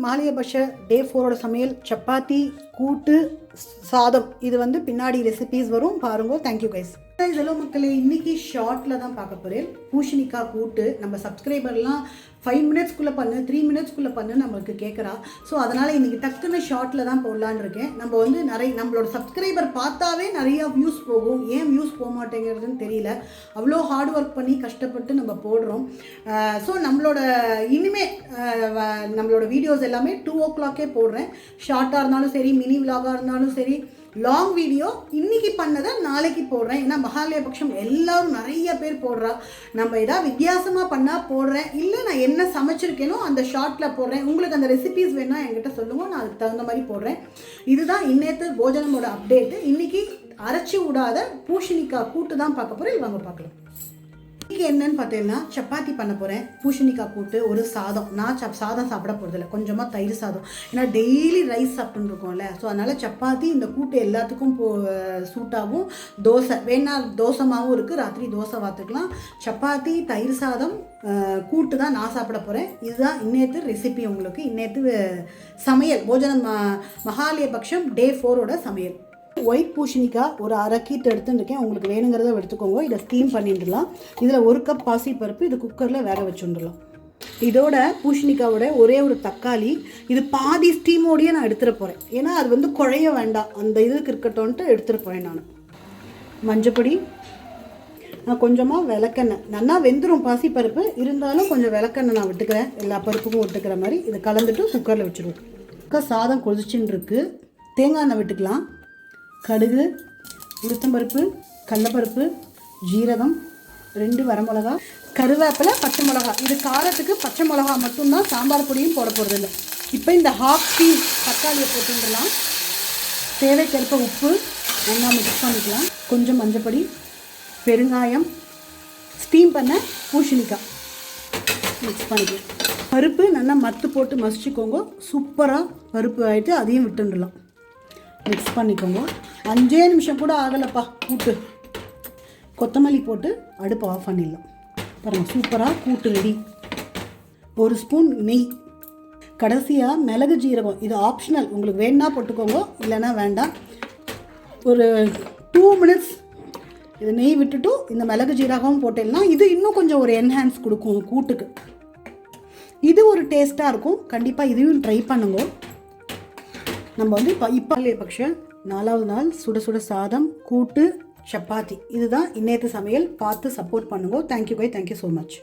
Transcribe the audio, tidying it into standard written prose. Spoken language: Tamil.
மகாலயபக்ஷ டே 4 சமையல் சப்பாத்தி கூட்டு சாதம். இது வந்து பின்னாடி ரெசிபீஸ் வரும் பாருங்க. Thank you guys. இதெல்லாம் மக்களே இன்னைக்கு ஷார்ட்டில் தான் பார்க்க போகிறேன். பூசணிக்காய் கூட்டு நம்ம சப்ஸ்கிரைபர்லாம் 5 மினிட்ஸ்க்குள்ளே பண்ணு 3 மினிட்ஸ்க்குள்ளே பண்ணு நம்மளுக்கு கேட்குறா. ஸோ அதனால் இன்றைக்கி டக்குன்னு ஷார்ட்டில் தான் போடலான்னு இருக்கேன். நம்ம வந்து நம்மளோட சப்ஸ்கிரைபர் பார்த்தாவே நிறையா வியூஸ் போகும். ஏன் வியூஸ் போக மாட்டேங்கிறதுன்னு தெரியல. அவ்வளோ ஹார்ட் ஒர்க் பண்ணி கஷ்டப்பட்டு நம்ம போடுறோம். ஸோ நம்மளோட இனிமேல் நம்மளோட வீடியோஸ் எல்லாமே 2 o'clock போடுறேன். ஷார்ட்டாக இருந்தாலும் சரி, மினி விலாகாக இருந்தாலும் சரி, லாங் வீடியோ இன்றைக்கி பண்ணதை நாளைக்கு போடுறேன். ஏன்னா மகாலயபக்ஷம் எல்லோரும் நிறைய பேர் போடுறா. நம்ம எதாவது வித்தியாசமாக பண்ணால் போடுறேன், இல்லை நான் என்ன சமைச்சிருக்கேனோ அந்த ஷார்ட்டில் போடுறேன். உங்களுக்கு அந்த ரெசிபீஸ் வேணால் என்கிட்ட சொல்லுங்கள், நான் அதுக்கு தகுந்த மாதிரி போடுறேன். இதுதான் இன்னேற்று போஜனமோட அப்டேட்டு. இன்றைக்கி அரைச்சி விடாத பூசணிக்காய் கூட்டு தான் பார்க்க போகிறேன். வாங்க பார்க்கலாம். இன்றைக்கி என்னன்னு பார்த்தீங்கன்னா சப்பாத்தி பண்ண போகிறேன். பூசணிக்காய் கூட்டு, ஒரு சாதம். நான் சாதம் சாப்பிட போகிறதில்ல, கொஞ்சமாக தயிர் சாதம். ஏன்னா டெய்லி ரைஸ் சாப்பிட்டுன்னு இருக்கோம்ல. ஸோ அதனால் சப்பாத்தி இந்த கூட்டு எல்லாத்துக்கும் சூட்டாகவும். தோசை வேணா தோசை மாவும் இருக்குது, ராத்திரி தோசை வாத்துக்கலாம். சப்பாத்தி தயிர் சாதம் கூட்டு தான் நான் சாப்பிட போகிறேன். இதுதான் இன்னேற்று ரெசிபி. உங்களுக்கு இன்னேற்று சமையல் போஜனம் மகாலயபக்ஷம் டே 4 சமையல். ஒயிட் பூசணிக்காய் ஒரு 1/2 கீட்டு எடுத்துருக்கேன். உங்களுக்கு வேணுங்கிறத எடுத்துக்கோங்க. இதை ஸ்டீம் பண்ணிடலாம். இதில் 1 கப் பாசிப்பருப்பு இது குக்கரில் வேக வச்சுடலாம். இதோட பூசணிக்காவோட ஒரே ஒரு தக்காளி, இது பாதி ஸ்டீமோடையே நான் எடுத்துகிட்டு போகிறேன். ஏன்னா அது வந்து குழைய வேண்டாம், அந்த இதுக்கு இருக்கட்டும்ன்ட்டு எடுத்துகிட்டு போகிறேன். நான் மஞ்சப்பொடி, நான் கொஞ்சமாக விளக்கெண்ணெய். நல்லா வெந்துடும் பாசிப்பருப்பு, இருந்தாலும் கொஞ்சம் விளக்கெண்ணெய் நான் விட்டுக்கிறேன். எல்லா பருப்புக்கும் விட்டுக்கிற மாதிரி இதை கலந்துட்டு குக்கரில் வச்சுருவோம். சாதம் கொதிச்சுன்னு இருக்குது. தேங்காய் எண்ணெய் விட்டுக்கலாம். கடுகு, உளுத்தம்பருப்பு, கடலப்பருப்பு, ஜீரகம், 2 வரமிளகா, கருவேப்பிலை, பச்சை மிளகா. இது காரத்துக்கு பச்சை மிளகா மட்டும்தான், சாம்பார் பொடியும் போட போகிறதில்ல. இப்போ இந்த ஹாஃப் டீ தக்காளியை போட்டுடலாம். தேவைக்கேற்ப உப்பு நல்லா மிக்ஸ் பண்ணிக்கலாம். கொஞ்சம் மஞ்சப்பொடி, பெருங்காயம், ஸ்டீம் பண்ண பூசணிக்காய் மிக்ஸ் பண்ணிக்கலாம். பருப்பு நல்லா மத்து போட்டு மசிச்சுக்கோங்க. சூப்பராக பருப்பு ஆகிட்டு அதையும் விட்டுடலாம். மிக்ஸ் பண்ணிக்கோங்க. 5 நிமிஷம் கூட ஆகலைப்பா கூட்டு. கொத்தமல்லி போட்டு அடுப்பு ஆஃப் பண்ணிடலாம். பாருங்கள், சூப்பராக கூட்டு ரெடி. 1 ஸ்பூன் நெய், கடைசியாக மிளகு ஜீரகம். இது ஆப்ஷனல், உங்களுக்கு வேணா போட்டுக்கோங்க, இல்லைன்னா வேண்டாம். ஒரு 2 மினிட்ஸ் இது நெய் விட்டுட்டு இந்த மிளகு ஜீரகம் போட்டேன்னா இது இன்னும் கொஞ்சம் ஒரு என்ஹான்ஸ் கொடுக்கும் கூட்டுக்கு. இது ஒரு டேஸ்ட்டாக இருக்கும். கண்டிப்பாக இதையும் ட்ரை பண்ணுங்க. நம்ம வந்து இப்போ பக்ஷம் 4வது நாள் சுட சுட சாதம் கூட்டு சப்பாத்தி. இதுதான் இன்னேற்று சமையல். பார்த்து சப்போர்ட் பண்ணுங்க. Thank you so much.